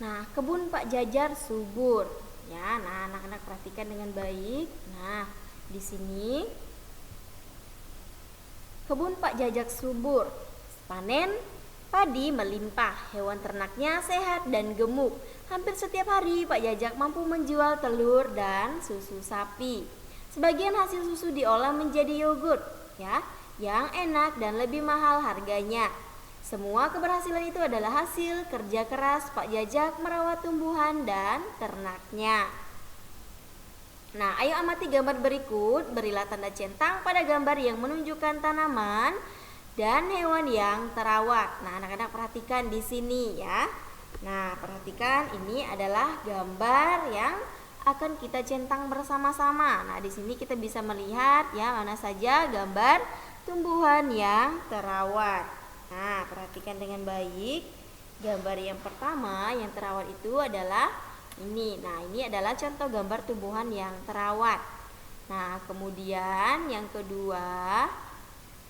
Nah, kebun Pak Jajar subur. Ya, nah anak-anak perhatikan dengan baik. Nah, di sini kebun Pak Jajak subur. Panen padi melimpah, hewan ternaknya sehat dan gemuk. Hampir setiap hari Pak Jajak mampu menjual telur dan susu sapi. Sebagian hasil susu diolah menjadi yogurt, ya, yang enak dan lebih mahal harganya. Semua keberhasilan itu adalah hasil kerja keras Pak Jajak merawat tumbuhan dan ternaknya. Nah, ayo amati gambar berikut. Berilah tanda centang pada gambar yang menunjukkan tanaman dan hewan yang terawat. Nah, anak-anak perhatikan di sini ya. Nah, perhatikan ini adalah gambar yang akan kita centang bersama-sama. Nah, di sini kita bisa melihat ya mana saja gambar tumbuhan yang terawat. Nah, perhatikan dengan baik. Gambar yang pertama yang terawat itu adalah ini. Nah, ini adalah contoh gambar tumbuhan yang terawat. Nah, kemudian yang kedua,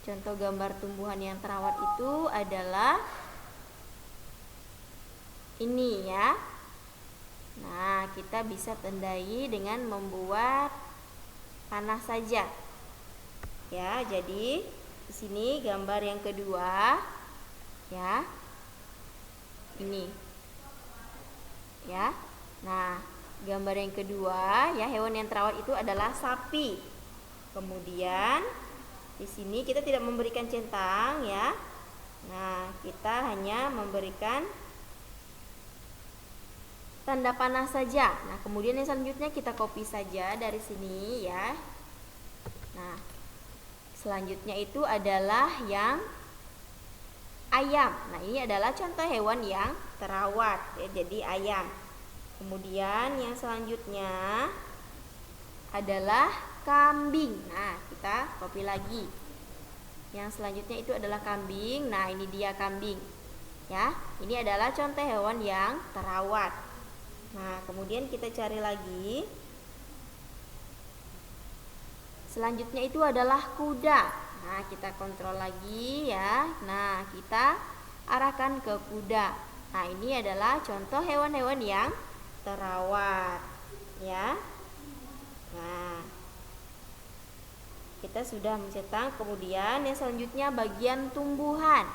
contoh gambar tumbuhan yang terawat itu adalah ini ya. Nah, kita bisa tandai dengan membuat panah saja. Ya, jadi di sini gambar yang kedua ya. Ini. Ya. Nah, gambar yang kedua ya, hewan yang terawat itu adalah sapi. Kemudian di sini kita tidak memberikan centang ya. Nah, kita hanya memberikan tanda panah saja. Nah, kemudian yang selanjutnya kita copy saja dari sini ya. Nah, selanjutnya itu adalah yang ayam. Nah, ini adalah contoh hewan yang terawat ya, jadi ayam. Kemudian yang selanjutnya adalah kambing. Nah, kita copy lagi. Yang selanjutnya itu adalah kambing. Nah, ini dia kambing. Ya, ini adalah contoh hewan yang terawat. Nah, kemudian kita cari lagi. Selanjutnya itu adalah kuda. Nah, kita kontrol lagi ya. Nah, kita arahkan ke kuda. Nah, ini adalah contoh hewan-hewan yang terawat ya. Nah, kita sudah mencetak. Kemudian yang selanjutnya bagian tumbuhan.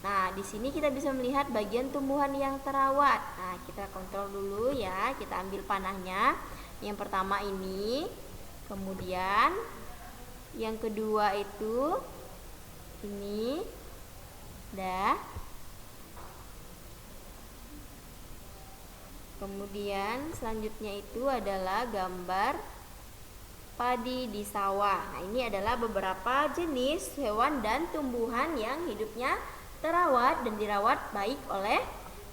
Nah, di sini kita bisa melihat bagian tumbuhan yang terawat. Nah, kita kontrol dulu ya. Kita ambil panahnya. Yang pertama ini. Kemudian yang kedua itu ini. Dah. Kemudian selanjutnya itu adalah gambar padi di sawah. Nah, ini adalah beberapa jenis hewan dan tumbuhan yang hidupnya terawat dan dirawat baik oleh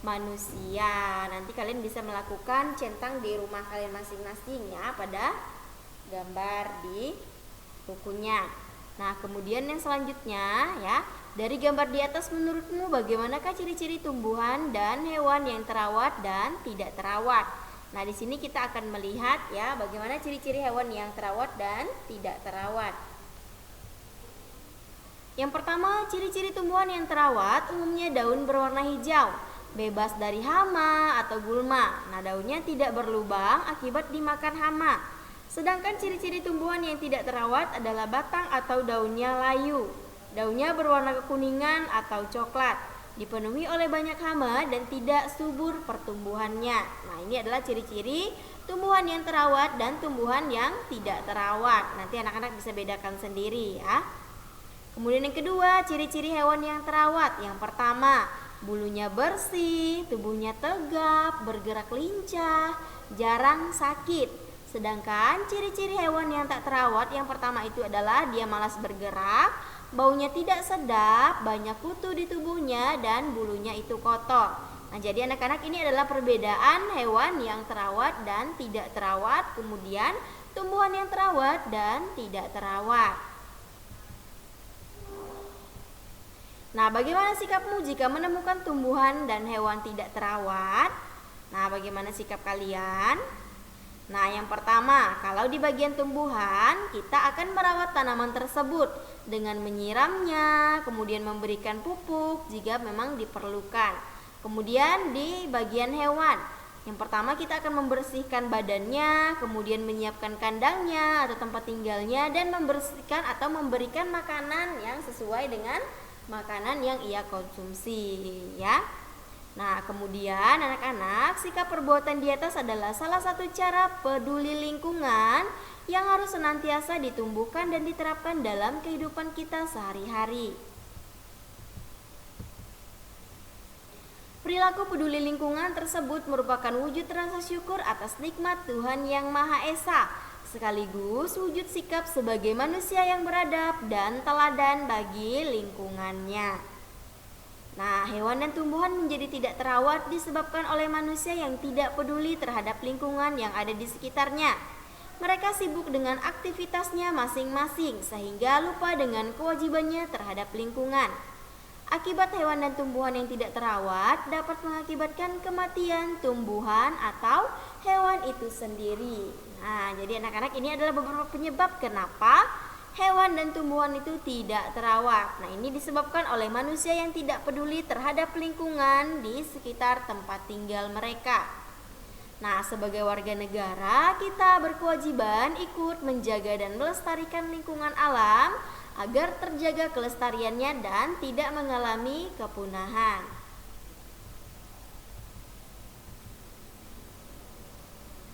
manusia. Nanti kalian bisa melakukan centang di rumah kalian masing-masing ya pada gambar di bukunya. Nah, kemudian yang selanjutnya ya, dari gambar di atas menurutmu bagaimanakah ciri-ciri tumbuhan dan hewan yang terawat dan tidak terawat? Nah, di sini kita akan melihat ya bagaimana ciri-ciri hewan yang terawat dan tidak terawat. Yang pertama, ciri-ciri tumbuhan yang terawat umumnya daun berwarna hijau, bebas dari hama atau gulma. Nah, daunnya tidak berlubang akibat dimakan hama. Sedangkan ciri-ciri tumbuhan yang tidak terawat adalah batang atau daunnya layu. Daunnya berwarna kekuningan atau coklat, dipenuhi oleh banyak hama dan tidak subur pertumbuhannya. Nah, ini adalah ciri-ciri tumbuhan yang terawat dan tumbuhan yang tidak terawat. Nanti anak-anak bisa bedakan sendiri ya. Kemudian yang kedua, ciri-ciri hewan yang terawat. Yang pertama, bulunya bersih, tubuhnya tegap, bergerak lincah, jarang sakit. Sedangkan ciri-ciri hewan yang tak terawat yang pertama itu adalah dia malas bergerak, baunya tidak sedap, banyak kutu di tubuhnya, dan bulunya itu kotor. Nah, jadi anak-anak ini adalah perbedaan hewan yang terawat dan tidak terawat, kemudian tumbuhan yang terawat dan tidak terawat. Nah, bagaimana sikapmu jika menemukan tumbuhan dan hewan tidak terawat? Nah, bagaimana sikap kalian? Nah, yang pertama, kalau di bagian tumbuhan, kita akan merawat tanaman tersebut dengan menyiramnya, kemudian memberikan pupuk jika memang diperlukan. Kemudian di bagian hewan, yang pertama kita akan membersihkan badannya, kemudian menyiapkan kandangnya atau tempat tinggalnya, dan membersihkan atau memberikan makanan yang sesuai dengan makanan yang ia konsumsi, ya. Nah, kemudian anak-anak, sikap perbuatan di atas adalah salah satu cara peduli lingkungan yang harus senantiasa ditumbuhkan dan diterapkan dalam kehidupan kita sehari-hari. Perilaku peduli lingkungan tersebut merupakan wujud rasa syukur atas nikmat Tuhan Yang Maha Esa, sekaligus wujud sikap sebagai manusia yang beradab dan teladan bagi lingkungannya. Nah, hewan dan tumbuhan menjadi tidak terawat disebabkan oleh manusia yang tidak peduli terhadap lingkungan yang ada di sekitarnya. Mereka sibuk dengan aktivitasnya masing-masing sehingga lupa dengan kewajibannya terhadap lingkungan. Akibat hewan dan tumbuhan yang tidak terawat dapat mengakibatkan kematian tumbuhan atau hewan itu sendiri. Nah, jadi anak-anak, ini adalah beberapa penyebab kenapa hewan dan tumbuhan itu tidak terawat. Nah, ini disebabkan oleh manusia yang tidak peduli terhadap lingkungan di sekitar tempat tinggal mereka. Nah, sebagai warga negara, kita berkewajiban ikut menjaga dan melestarikan lingkungan alam agar terjaga kelestariannya dan tidak mengalami kepunahan.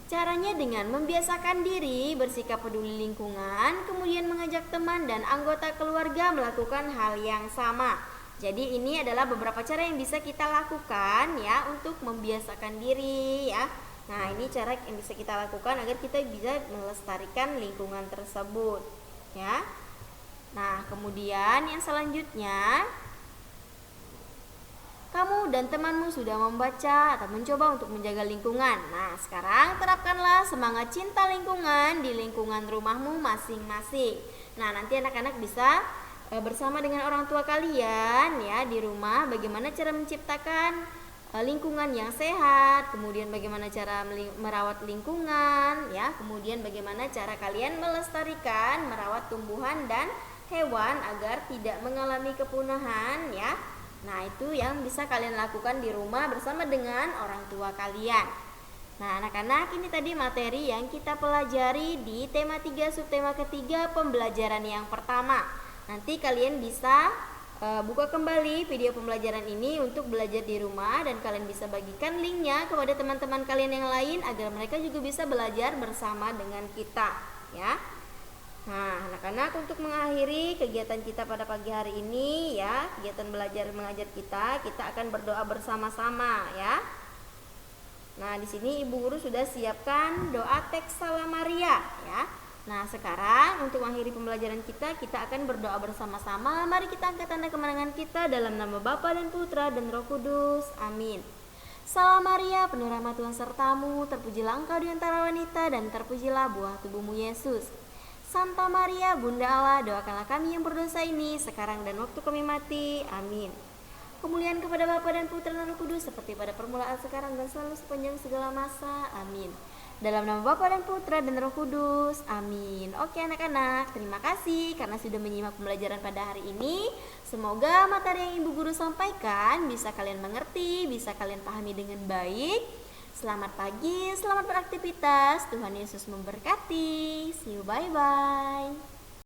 Caranya dengan membiasakan diri bersikap peduli lingkungan, kemudian mengajak teman dan anggota keluarga melakukan hal yang sama. Jadi ini adalah beberapa cara yang bisa kita lakukan ya untuk membiasakan diri ya. Nah, ini cara yang bisa kita lakukan agar kita bisa melestarikan lingkungan tersebut ya. Nah, kemudian yang selanjutnya, kamu dan temanmu sudah membaca atau mencoba untuk menjaga lingkungan. Nah, sekarang terapkanlah semangat cinta lingkungan di lingkungan rumahmu masing-masing. Nah, nanti anak-anak bisa bersama dengan orang tua kalian ya di rumah bagaimana cara menciptakan lingkungan yang sehat, kemudian bagaimana cara merawat lingkungan ya, kemudian bagaimana cara kalian melestarikan, merawat tumbuhan dan hewan agar tidak mengalami kepunahan ya. Nah, itu yang bisa kalian lakukan di rumah bersama dengan orang tua kalian. Nah, anak-anak, ini tadi materi yang kita pelajari di tema 3 subtema ketiga pembelajaran yang pertama. Nanti kalian bisa buka kembali video pembelajaran ini untuk belajar di rumah, dan kalian bisa bagikan linknya kepada teman-teman kalian yang lain agar mereka juga bisa belajar bersama dengan kita ya. Nah, anak-anak, untuk mengakhiri kegiatan kita pada pagi hari ini ya, kegiatan belajar mengajar kita akan berdoa bersama-sama ya. Nah, di sini Ibu Guru sudah siapkan doa teks Salam Maria ya. Nah, sekarang untuk mengakhiri pembelajaran kita akan berdoa bersama-sama. Mari kita angkat tanda kemenangan kita dalam nama Bapa dan Putra dan Roh Kudus. Amin. Salam Maria, penuh rahmat Tuhan sertamu, terpujilah engkau di antara wanita dan terpujilah buah tubuhmu Yesus. Santa Maria, Bunda Allah, doakanlah kami yang berdosa ini sekarang dan waktu kami mati. Amin. Kemuliaan kepada Bapa dan Putra dan Roh Kudus seperti pada permulaan, sekarang dan selalu sepanjang segala masa. Amin. Dalam nama Bapa dan Putra dan Roh Kudus. Amin. Oke anak-anak, terima kasih karena sudah menyimak pembelajaran pada hari ini. Semoga materi yang Ibu Guru sampaikan bisa kalian mengerti, bisa kalian pahami dengan baik. Selamat pagi, selamat beraktivitas. Tuhan Yesus memberkati. See you, bye-bye.